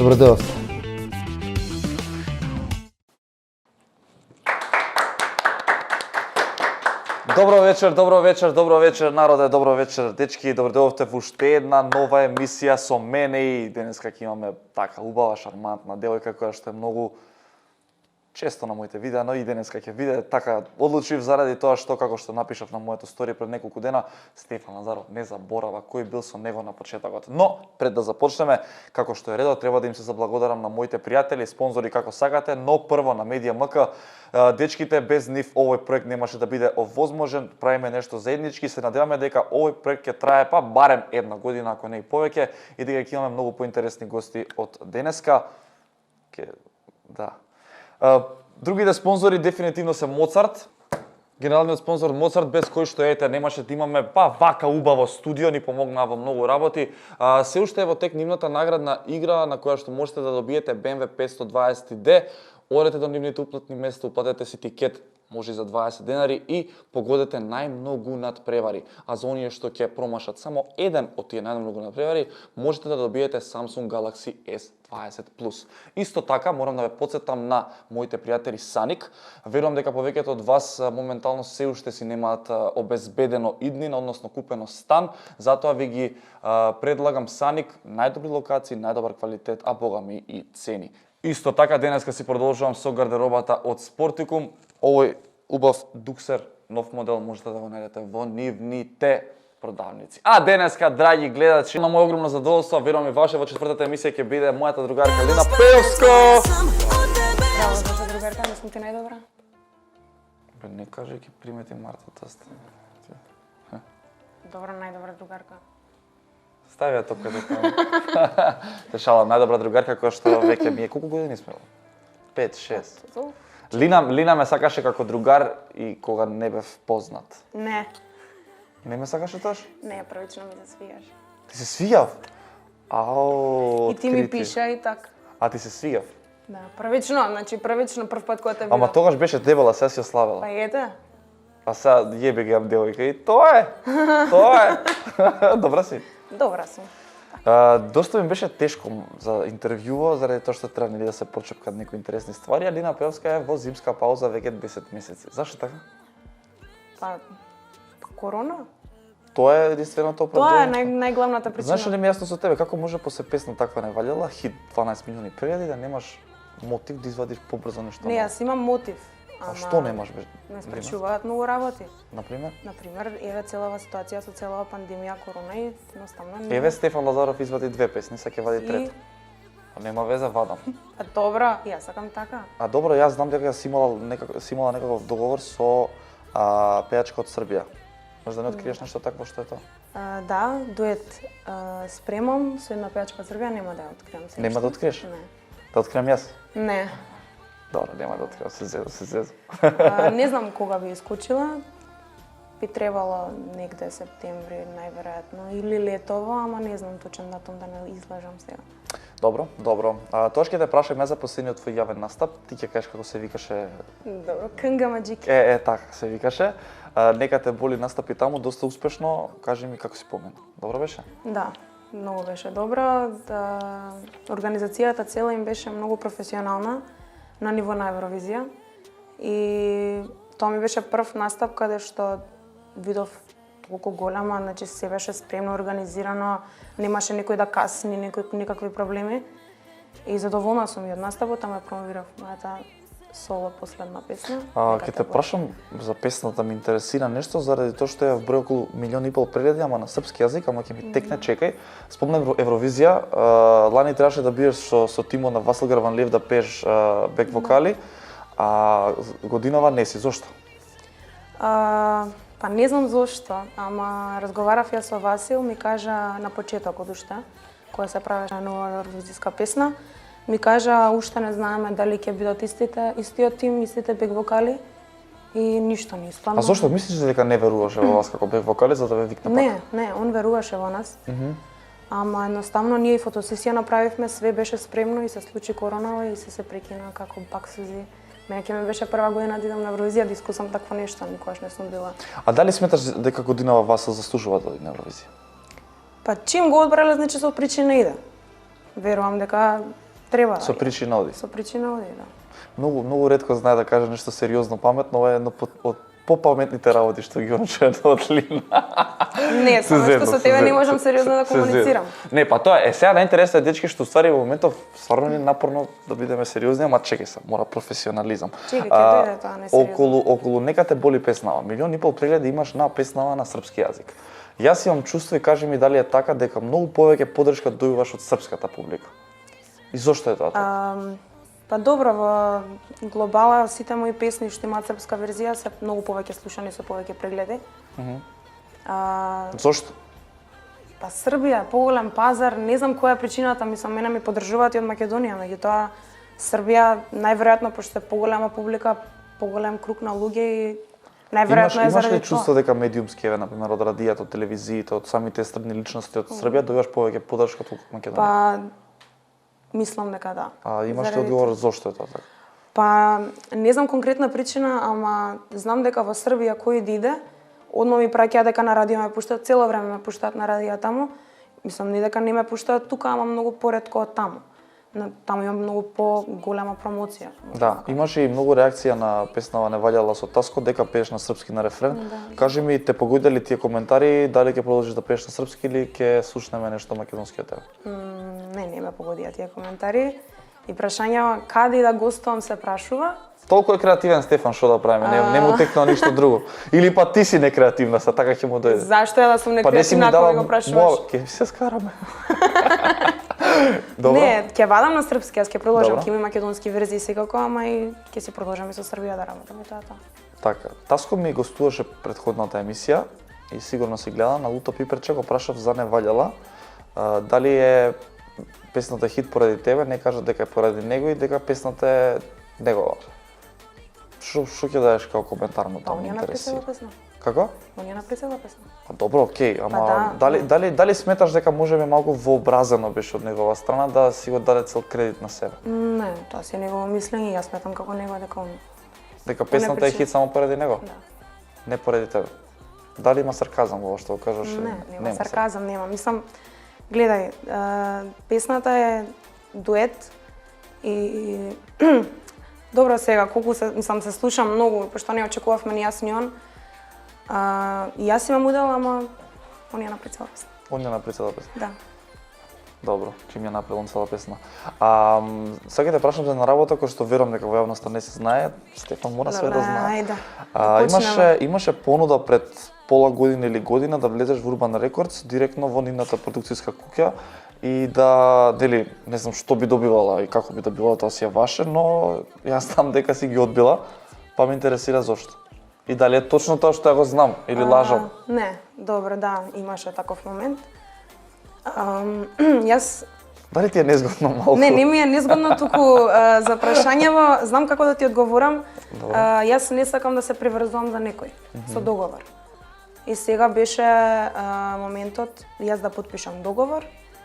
Добро дојдовте. Добро вечер, народе, добро вечер, дечки, добро дојдовте во уште една нова емисија со мене и денеска ќе имаме така убава, шармантна девојка која што е многу често на моите видеа, но и денеска ќе виде, така одлучив заради тоа што како што напишав на моето стори пред неколку дена, Стефан Лазаров не заборава кој бил со него на почетокот. Но пред да започнеме, како што е редот, треба да им се заблагодарам на моите пријатели, спонзори како сакате, но прво на Медија МК. Дечките, без нив овој проект немаше да биде овозможен, правиме нешто заеднички, се надеваме дека овој проект ќе трае па барем една година, ако не и повеќе, и дека ќе имаме многу поинтересни гости од денеска. Другите спонзори дефинитивно се Моцарт. Генералниот спонзор Моцарт, без кој што немаше да имаме вака убаво студио, ни помогнаа во многу работи. Се уште е во тек нивната наградна игра на која што можете да добиете BMW 520D. Одете до нивните уплатни места, уплатете си тикет, може и за 20 денари и погодете најмногу надпревари. А за оние што ќе промашат само еден од тие најмногу надпревари, можете да добиете Samsung Galaxy S20+. Исто така, морам да ве потсетам на моите пријатели Саник. Верувам дека повеќето од вас моментално се уште си немаат обезбедено иднина, односно купено стан, затоа ви ги предлагам Саник, најдобри локации, најдобар квалитет, а богами и цени. Исто така, денеска си продолжувам со гардеробата од Спортикум. Овој убав дуксер, нов модел, можете да го најдете во нивните продавници. А денеска, драги гледачи, на мој огромно задоволство, верувам и ваше, во четвртата емисија ќе биде мојата другарка Лина Пеевско. Браво, ваша другарка, мислам ти најдобра. Бе, не кажи, ќе примети Марта Таст. Добра, најдобра другарка. Стави ја топката таму. Те шалам, најдобра другарка која што веќе ми е, колку години сме? 5-6. Лина ме сакаше како другар и кога не бев познат. Не. Не ме сакаше тоаш? Не, првично ми се свијаш. Ти се свијав? Ао, И ти ми пиша и така. А ти се свијав? Да, првично, прв пат кога те видов. Ама тогаш беше дебела, сега си ја славела. Па ете. А сега јебе ги имам девојка и тоа е. Добра си. Добра сум. Доста ми беше тешко за интервјуо, заради тоа што треба да се почепкат некои интересни ствари, а Лина Пеевска е во зимска пауза веќе 10 месеци. Зашто така? Па, корона? Тоа е единственото Тоа е оправдание. најглавната причина. Знаеш ли ми јасно со тебе, како може после песна таква не валила, хит 12 милиони преди да немаш мотив да извадиш побрзо нешто? Не, јас имам мотив. А што немаш бе? Не спречуваат многу работи. Например? Например, еве целава ситуација со целава пандемија корона и едноставно не. Еве Стефан Лазаров извади 2 песни, сега ќе вади трета. А нема веза, вадам. Па добро, јас сакам така. А добро, јас знам дека си имала некаков договор со пејачка од Србија. Може да не откриеш нешто такво, што е тоа? Да, дует спремам со една пејачка од Србија, нема да ја откриам се. Нема да откриеш? Не. Да откриам јас? Не. Добро, нема да откриам, се зезо. Не знам кога би искучила. Би требало негде септември, најверојатно, или летово, ама не знам точен датум да не излажам сега. Добро. Тоа ќе те прашам за последниот твој јавен настап. Ти ќе кажеш како се викаше? Добро, Кнга Маџики. Така се викаше. Нека те боли настапи таму, доста успешно. Кажи ми како си помина. Добро беше? Да, многу беше добро. Организацијата цела им беше многу професионална на ниво на Евровизија. И тоа ми беше прв настап каде што видов толку голема, значи се беше спремно организирано, немаше никој да касни, никакви проблеми. И задоволна сум и од настапот, ама промовирав мојата соло последна песна. Ќе те прашам за песната, ми интересира нешто заради тоа што ја вброј околу 1,5 милиони прегледи, ама на српски јазик, ама ќе ми текне, чекај. Спомнам Евровизија, лани требаше да бидеш со тимот на Васил Гарванлиев да пееш бек вокали, а годинава не си, зошто? Па не знам зошто, ама разговарав ја со Васил, ми кажа на почетокот уште, кога се правеше нова евровизијска песна, ми кажа уште не знаеме дали ќе бидат истиот тим, истите бек вокали и ништо не испадна. А зошто мислиш дека не веруваше во вас како бек вокали за да ве викне пак? Не, он веруваше во нас. Ама едноставно ние и фотосесија направивме, све беше спремно и се случи коронава и се прекина како бак сузи. Мене ќе ме беше прва година да идам на Евровизија, да искусам такво нешто, никогаш не сум била. А дали сметаш дека годинава Васа заслужува да оди на Евровизија? Па чим го одбрале, значи со причина иде. Верувам дека Треба да. Со причина оди. Со причина оди, да. Многу ретко знае да каже нешто сериозно паметно, ова е едно од попаметните работи што ги ончува од Лина. Не, само што со тебе не можам сериозно да комуницирам. Не, па тоа е сега најинтересно е дечки што ствари во моментов стварно не напорно да бидеме сериозни, ама чекај се, мора професионализам. Чекај, ќе дојде тоа не сериозно. Околу нека те боли песнава. 1,5 милиони прегледи имаш на песнава на српски јазик. Јас имам чувство и кажи ми дали е така дека многу повеќе поддршка дојуваш од српската публика. И зошто е тоа така? Па добро, во глобала сите мои песни што имаат српска верзија се многу повеќе слушани со повеќе прегледи. Зошто? Па Србија, поголем пазар, не знам која е причината, мислам мене ми поддржуваат и од Македонија, меѓутоа Србија најверојатно пошто е поголема публика, поголем круг на луѓе и најверојатно е заради тоа. Имаш ли чувство дека медиумски, например, од радијата, од телевизиите, од самите естрадни личности од Србија дојаш повеќе поддршка од Македонија? Па мислам дека да. А имаш ли одговор зошто е тоа така? Па не знам конкретна причина, ама знам дека во Србија кој да иде, одма ми праќаат дека на радио ме пуштаат, цело време ме пуштаат на радио таму. Мислам не дека не ме пуштаат тука, ама многу поретко од таму. Таму има многу поголема промоција. Да, имаше и многу реакција на песнава Не ваљала со Таско дека пееш на српски на рефрен. Да. Кажи ми, те погодили тие коментари, дали ќе продолжиш да пееш на српски или ќе слушнеме нешто македонски од тебе? Не ме погодија тие коментари. И прашања каде да гостувам се прашува. Толку е креативен Стефан што да правиме, не му текнува ништо друго. Или па ти си некреативна, са така ќе му дојде. Зашто ја да сум Па не си ми некреативна дала кога го прашуваш? Ќе се скараме. Добро. Не, ќе вадам на српски, јас ќе продолжам, Добро. ќе има македонски верзии секако, ама и ќе си продолжам и со Србија да работам и тоа. Така, Таско ми гостуваше предходната емисија и сигурно си гледа на Луто Пиперче, го прашав за Не ваљала. Дали е песната хит поради тебе, не кажа дека е поради него и дека песната е негова. Што ќе дадеш као коментар на Па тоа? он Ме ја интересира. написала песна. Како? Он ја написала песна. Па добро, окей, ама Па да, дали сметаш дека можеме малку вообразено беше од негова страна да си го даде цел кредит на себе? Не, тоа си е негово мислење, јас сметам како него дека он. Дека песната е причина. хит само поради него? Да. Не поради тебе. Дали има сарказам во ова што го кажаш? Не, нема сарказам, нема. Мислам, гледај, песната е дует и добро сега колку се слушам многу, пошто не очекувавме ни јас ни он. И јас имам удел, ама он ја направи цела песна. Он ја направи цела песна. Да. Добро, чим ја направил он цела песна. Сега те прашам за на работа кој што верувам дека во јавноста не се знае, Стефан мора све да знае. Ајде. Имаше понуда пред пола година или година да влезеш во Urban Records директно во нивната продукцијска куќа и да, нели, не знам што би добивала и како би добивала, тоа си е ваше, но јас знам дека си ги одбила, па ме интересира зошто. И дали е точно тоа што ја го знам или лажам? Не, добро, да, имаше таков момент. Јас Дали ти е незгодно малку? Не ми е незгодно, туку за прашањево, знам како да ти одговорам. Јас не сакам да се приврзувам за некој со договор. И сега беше моментот јас да потпишам договор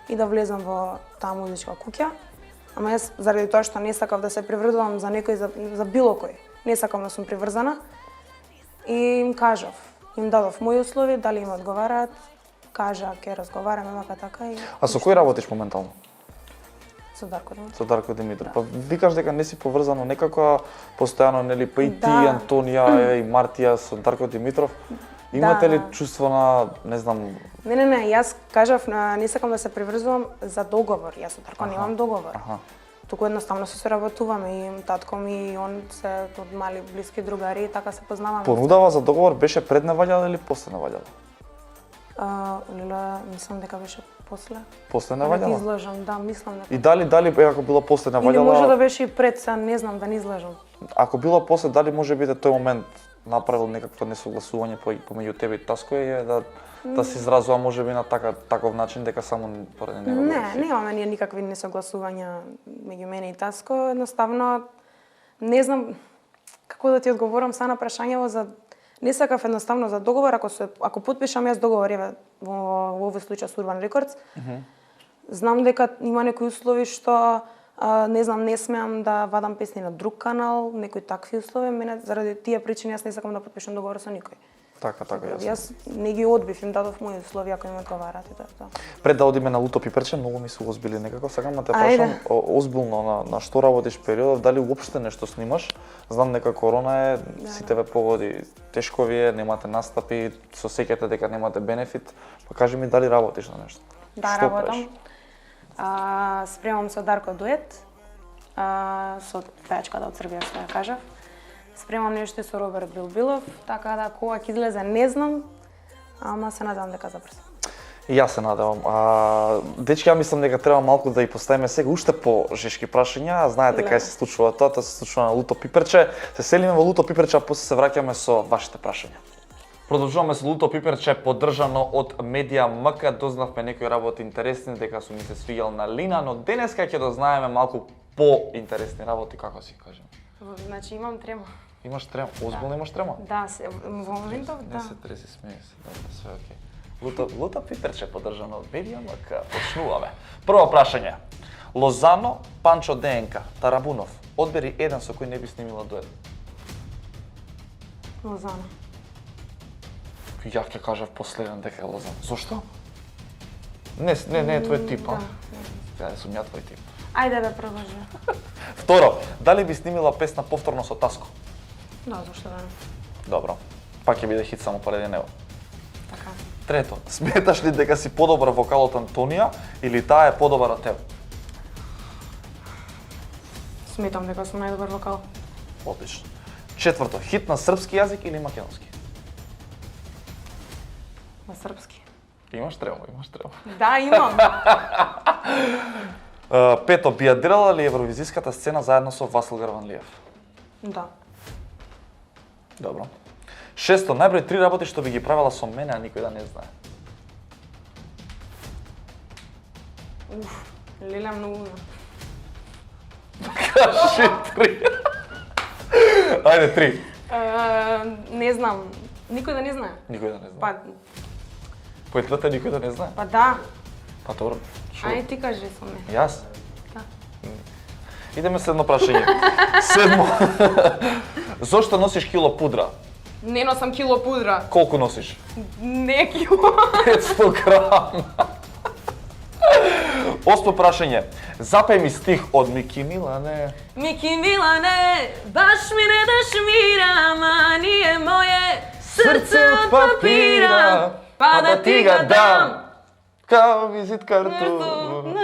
и да влезам во таа музичка куќа. Ама јас заради тоа што не сакав да се приврзувам за некој, за било кој, не сакам да сум приврзана. И им кажав, им дадов мои услови, дали им одговараат, кажа ќе разговараме вака така и. А со кој работиш моментално? Со Дарко Димитров. Со Дарко Димитров. Па викаш дека не си поврзано некако постојано, нели, па и ти, Да. Антонија и Мартија со Дарко Димитров. Имате ли чувство на, не знам... Не, јас кажав, не сакам да се приврзувам за договор. Јас со Дарко немам договор. Туку едноставно се соработуваме и татко ми и он се од мали блиски другари и така се познаваме. Понудава за договор беше пред Не ваљала или после Не ваљала? Леле, мислам дека беше после. После Не Да ти ваљала? излажам, да, мислам дека. И дали ако било после Не Или може да ваљала, беше и пред, се не знам, да не излажам. ако било после, дали може би тој момент направил некакво несогласување помеѓу тебе и Таско е да се изразува може би на таков начин дека само поради него? Не, немаме ние никакви несогласувања меѓу мене и Таско, едноставно не знам како да ти одговорам са на прашањево за не сакав едноставно за договор, ако потпишам јас договор еве во овој случај со Urban Records. Знам дека има некои услови што не знам, не смеам да вадам песни на друг канал, некои такви услови, мене заради тие причини јас не сакам да потпишам договор со никој. Така, јасно. Јас не ги одбив, им дадов мои условија кои ми одговарат и тоа. Пред да одиме на Луто Пиперче, многу ми се озбили некако. Сакам да те Ајде. прашам озбилно на што работиш периодов, дали уопште нешто снимаш? Знам дека корона е, сите ве погоди тешко ви е, немате настапи, се сеќате дека немате бенефит, па кажи ми дали работиш на нешто? Да, Што работам. Спремам со Дарко дует, со пеачката од Србија, што ја кажав. Спремам нешто и со Роберт Билбилов, така да кога ќе излезе не знам, ама се надевам дека забрзо. И јас се надевам. Дечки, ја мислам дека треба малку да и поставиме сега уште по-жешки прашања. Знаете кај се случува тоа се случува на Луто Пиперче. Се селиме во Луто Пиперче, а после се враќаме со вашите прашања. Продолжуваме со Луто Пиперче, поддржано од Медија МК. Дознавме некои работи интересни, дека сум ми се свиѓал на Лина, но денеска ќе дознаеме малку по-интересни работи, како си кажем. Значи имам трема. Имаш трема? Озбилно имаш трема? Да, во моментов да. Не се треси, смеј се, да, све окей. Луто Пиперче, поддржано од Медија МК. Почнуваме. Прво прашање. Лозано, Панчо ДНК, Тарабунов. Одбери еден со кој не би снимила дует. Лозана. Ја ќе кажав последен дека е Лозано. Зошто? Не е твој тип, а? Да. Ја сум ја твој тип. Ајде бе, продолжи. Второ, дали би снимила песна повторно со Таско? Да, зашто да не. Добро. Пак ќе биде хит само поради него. Така. Трето, сметаш ли дека си подобар вокал од Антонија или таа е подобар од тебе? Сметам дека сум најдобар вокал. Одлично. Четврто, хит на српски јазик или македонски? На српски. Имаш трема. Да, имам. Пето, би ја делала ли евровизиската сцена заедно со Васил Гарванлиев? Да. Добро. Шесто, најброј 3 работи што би ги правила со мене, а никој да не знае. Леле многу. Кажи 3. Ајде 3. Не знам. Никој да не знае. Никој да не знае. Па, Поетлата никој да не знае. па да. Па добро. Ајде ти кажи со мене. Јас? Да. Идеме со едно прашање. Седмо. Зошто носиш кило пудра? Не носам кило пудра. Колку носиш? Не кило. 500 грам. Осмо прашање. Запеј ми стих од Мики Милане. Мики Милане, баш ми не даш мира, ама nije моје срце од папира, па да ти ga дам. Као визит карту.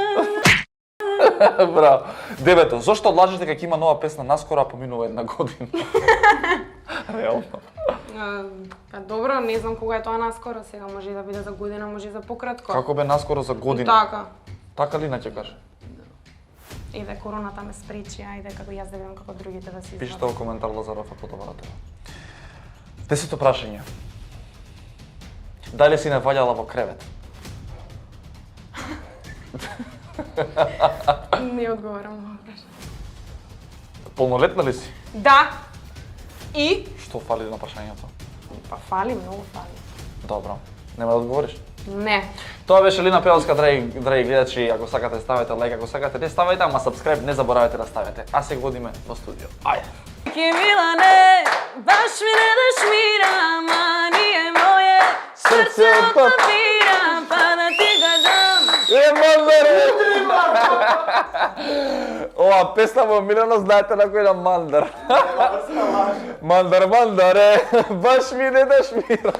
Браво. Девето, зошто лажеш дека ќе има нова песна наскоро, а поминува една година? Реално. Па добро, не знам кога е тоа наскоро, сега може и да биде за година, може и за пократко. Како бе наскоро за година? Така. Така ли ќе каже? Иде короната ме спречи, ајде како јас да видам како другите да се Пишете во коментар Лазаров ако подобара тоа. Десето прашање. Дали си не ваѓала во кревет? Не одговарам на прашање. Полнолетна ли си? Да. И? Што фали на прашањето? Па фали, многу фали. Добро. Нема да одговориш? Не. Тоа беше Лина Пеовска, драги гледачи. Ако сакате ставете лайк, ако сакате не ставете, ама subscribe не заборавајте да ставите. А сега одиме во студио. Ајде. Ки Милане, баш ми не даш мира, ама nije моје срце од папира, па да ти ga дам. Мандаре! Ова песна во Милано знаете на кој на Мандар. Мандаре, баш ми не даш мира.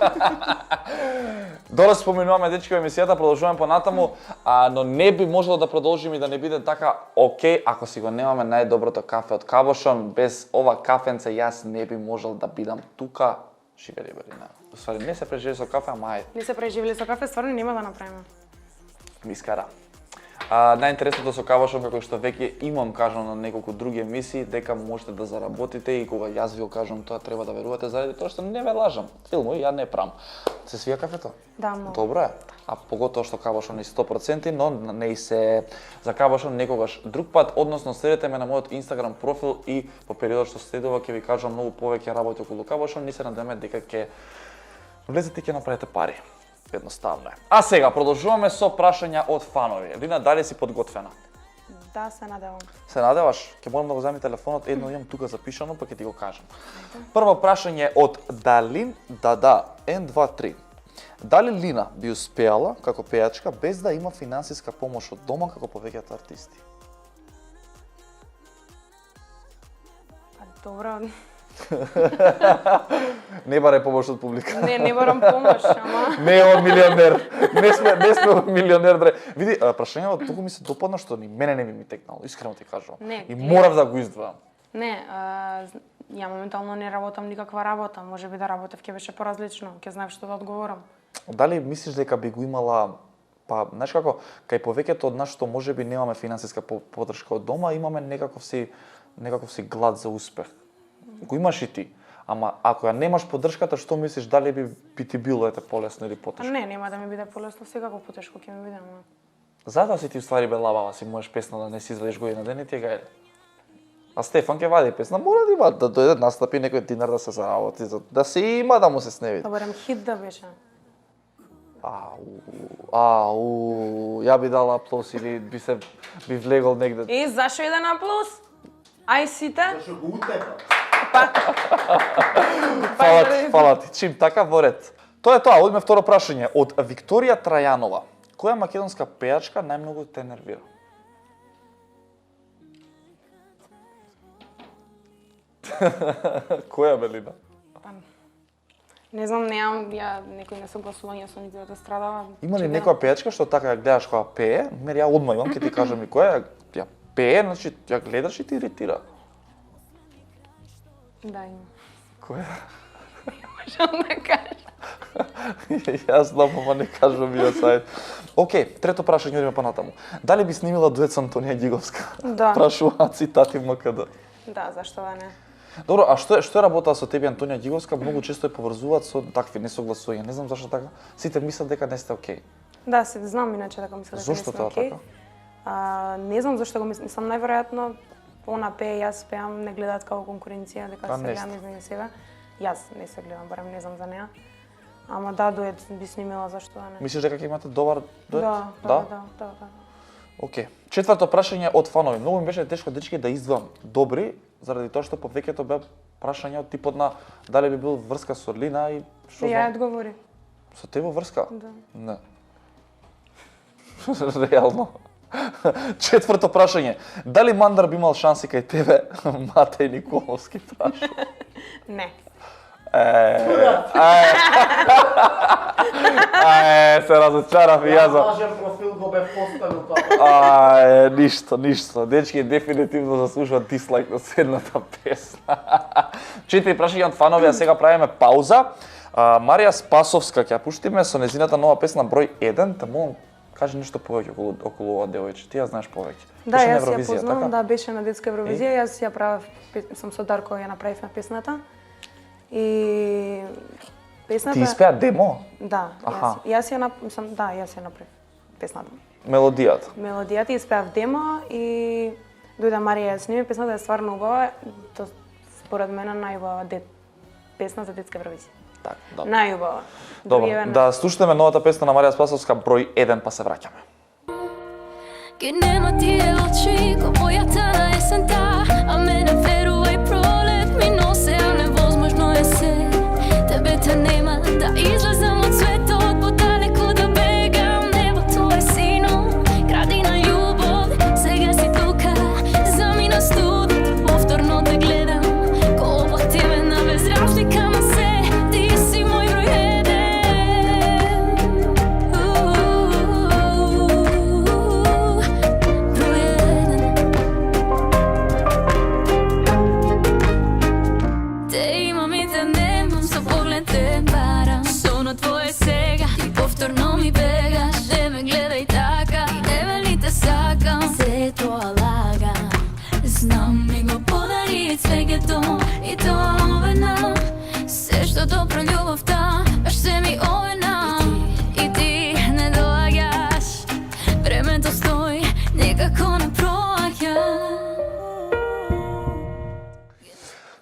Дора споменуваме дечки во емисијата, продолжуваме понатаму, но не би можело да продолжиме и да не биде така окей ако си го немаме најдоброто кафе од Кабошон. Без ова кафенце јас не би можел да бидам тука. Живели Берина. Ствари не се преживели со кафе, ама ајде. Не се преживели со кафе, стварно нема да направиме. Ми искара. Најинтересното со Кабошон, како што веќе имам кажано на неколку други емисии, дека можете да заработите и кога јас ви го кажам тоа треба да верувате заради тоа што не ве лажам. Филмови ја не правам. Се свија кафето? Да, многу. Добро е. А поготоа што Кабошон е 100%, но не и се за Кабошон некогаш друг пат, односно следете ме на мојот Инстаграм профил и по периодот што следува ќе ви кажам многу повеќе работи околу Кабошон, ни се надеваме дека ќе влезете и ќе направите пари. Едноставно е. А сега продолжуваме со прашања од фанови. Лина, дали си подготвена? Да, се надевам. Се надеваш? Ќе морам да го земам телефонот, едно имам тука запишано, па ќе ти го кажам. Прво прашање од Далин Дада N23. Дали Лина би успеала како пејачка без да има финансиска помош од дома како повеќето артисти? Па добро. Не барај помош од публика. Не барам помош, ама Не е милионер. Не сме милионер, бре. Види, прашањето туку ми се допадна што ни мене не ми текнало, искрено ти кажувам. Не, И морав да го издвојам. не, ја моментално не работам никаква работа, може би да работев ќе беше поразлично, ќе знаев што да одговорам. Дали мислиш дека би го имала, па, знаеш како, кај повеќето од нас што можеби немаме финансиска поддршка од дома, имаме некаков си глад за успех. Го имаш и ти. Ама ако ја немаш поддршката, што мислиш дали би ти било ете полесно или потешко? Не, нема да ми биде полесно, секако потешко ќе ми биде, ама. Затоа си ти уствари бе лабава, си можеш песна да не си извадиш година ден и ти га е. А Стефан ќе вади песна, мора да има да дојде настапи некој динар да се заработи, да се има да му се сневи. Да барем хит да беше. Ја би дала аплауз или би влегол негде. Зашо еден аплауз? Ај сите? Зашо го утепа? Фала ти. Чим така во ред. Тоа е тоа, одиме второ прашање од Викторија Трајанова. Која македонска пејачка најмногу те нервира? Која Белина? Не знам, неам ја некој несогласување со нив да страдава. Има ли некоја пејачка што така ја гледаш кога пее? Мери ја одма имам, ќе ти кажам и која ја пее, значи ја гледаш и ти иритира. Да, има. Која? Можам да кажам. Јас знам, ама не кажам ја сајд. Океј, трето прашање, одиме понатаму. Дали би снимила дует со Антонија Ѓиговска? Да. Прашува цитати МКД. Да, зашто да не? Добро, а што е работа со тебе Антонија Ѓиговска? Многу често ја поврзуваат со такви несогласувања. Не знам зашто така. Сите мислат дека не сте окей. Да, се знам иначе дека мислам дека Зошто тоа така? Не знам зашто го мислам, најверојатно она пее, јас пеам, не гледаат како конкуренција, дека се гледам измеѓу себе. Јас не се гледам, барем не знам за неа. Ама да, дует би снимила, зашто да не? Мислиш дека ќе имате добар дует? Да. Океј. Четврто прашање од фанови. Многу ми беше тешко дечки да издвоам добри, заради тоа што повеќето беа прашања од типот на дали би бил врска со Лина и што Ја знам. одговори. Со тебе врска? Да. Не. Реално. Четврто прашање. Дали Мандар би имал шанси кај тебе? Матеј Николовски праша. Не. Се разочарав и јас. Лажен профил го бе поставил тоа. Ништо. Дечки дефинитивно заслужуваат дислайк на седната песна. Четири прашања од фанови, а сега правиме пауза. Марија Спасовска ќе ја пуштиме со незината нова песна број 1, те молам кажи нешто повеќе околу ова девојче. Ти ја знаеш повеќе. Да, Беше на јас ја Евровизија, познавам, така? да, беше на детска Евровизија, јас ја правев, сам со Дарко ја направивме песната. И песната... Ти испеа демо? Да, јас ја направив песната. Мелодијата. Мелодијата испеав демо и дојде Марија ја сними, песната е стварно убава, то според мене најубава песна за детска Евровизија. Так, добро. Најубава. Добро, да слушнеме новата песна на Марија Спасовска број 1 па се враќаме. Che nema tije oči, ko boјата на есента, а мене верувај пролет ми носе, а невозможно е се. Тебе те нема, да излезам од светот, подалеку да бегам, небото е сино, градина љубов, сега си тука, замина студот, повторно те гледам, ко облак тебе на без разлика ме се, ти си мој број еден.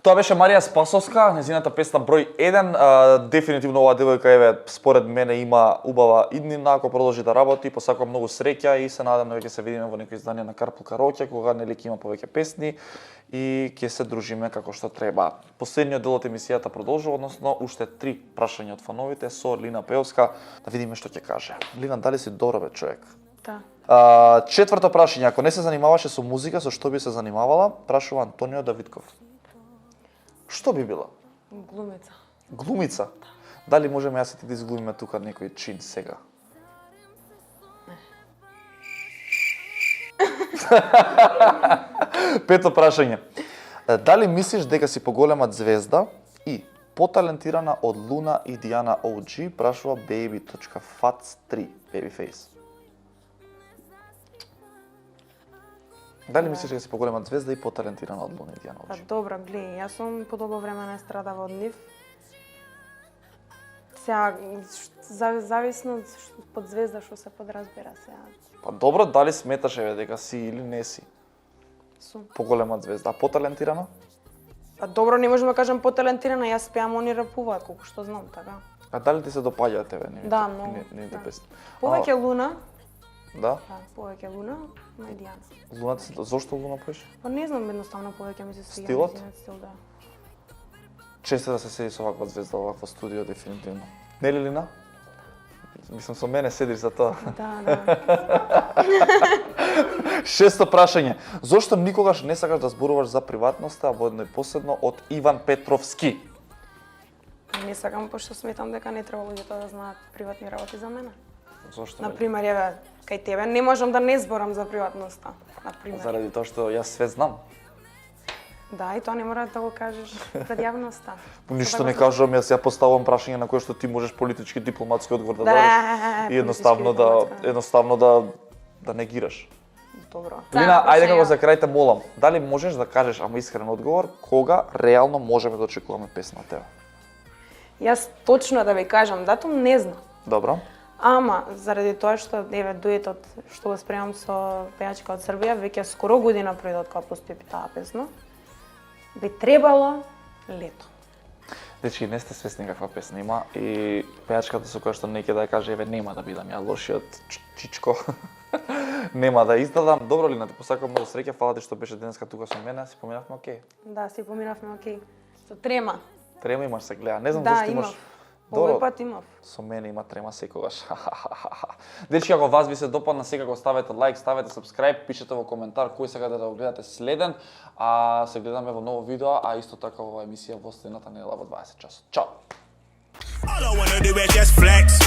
Тоа беше Марија Спасовска, незината песна број 1. Дефинитивно оваа девојка еве според мене има убава иднина, ако продолжи да работи, посакувам многу среќа и се надам дека ќе се видиме во некој издание на Карпул Караоке, кога нели ќе има повеќе песни и ќе се дружиме како што треба. Последниот дел од емисијата продолжува, односно уште 3 прашања од фановите со Лина Пеовска, да видиме што ќе каже. Лина, дали си добро бе човек? Да. Четврто прашање, ако не се занимаваше со музика, со што би се занимавала? Прашува Антонио Давидков. Што би била? Глумица. Глумица? Дали можеме јас и ти да изглумиме тука некој чин сега? Пето прашање. Дали мислиш дека си поголема звезда и поталентирана од Луна и Диана OG? Прашува baby.fats3 babyface. Дали мислиш дека си поголема звезда и поталентирана од Луна и Диана Па OG? добра, гледај, јас сум по долго време не страдава од нив. Сега, зависно под звезда што се подразбира сега. Па добро, дали сметаш еве дека си или не си Сум. поголема звезда, а поталентирана? Па добро, не можам да кажам поталентирана, јас пеам, они рапуваат, колку што знам, така. А дали ти се допаѓаат тебе нивните? Да, многу, Нивните да. песни? Повеќе Луна, Да? да, повеќе Луна, но и Диана. Луна, зошто Луна поеш? Па не знам, едноставно повеќе ми се свиѓа. Стилот? нејзиниот стил, да. Често да се седи со ваква звезда, вакво студио, дефинитивно. Нели Лина? Мислам, со мене седиш за тоа. Да, да. Шесто прашање. Зошто никогаш не сакаш да зборуваш за приватноста, а во едно и последно од Иван Петровски? Не сакам, пошто сметам дека не треба луѓето да знаат приватни работи за мене. Зошто? Например, еве, кај тебе не можам да не зборам за приватноста, например. Заради тоа што јас све знам. Да, и тоа не мора да го кажеш пред јавноста. Ништо не кажувам, јас ја поставувам прашање на кое што ти можеш политички дипломатски одговор да Да, дадеш и едноставно да негираш. Добро. Лина, Да, ајде како прашање. за крај те молам, дали можеш да кажеш, ама искрен одговор, кога реално можеме да очекуваме песна од тебе? Јас точно да ви кажам датум не знам. Добро. Ама заради тоа што еве дуетот што го спремам со пејачка од Србија, веќе скоро година пред кога постои таа песна, би требало лето. Дечки, не сте свесни каква песна има и пејачката со која што неќе да ја каже, еве нема да бидам ја лошиот чичко. Нема да издадам. Добро, Лина, ти посакувам многу среќа, фала ти што беше денеска тука со мене, си поминавме окей. Да, си поминавме окей. Со трема. Трема имаш се гледа. Не знам Да, зашто имаш. имав. Овој пат имав. Со мене има трема секогаш. Дечки, ако вас ви се допадна, секако ставете лайк, ставете subscribe, пишете во коментар кој сакате да го гледате следен, а се гледаме во ново видео, а исто така во емисија во следната недела во 20 часот. Чао! All I wanna do is just flex.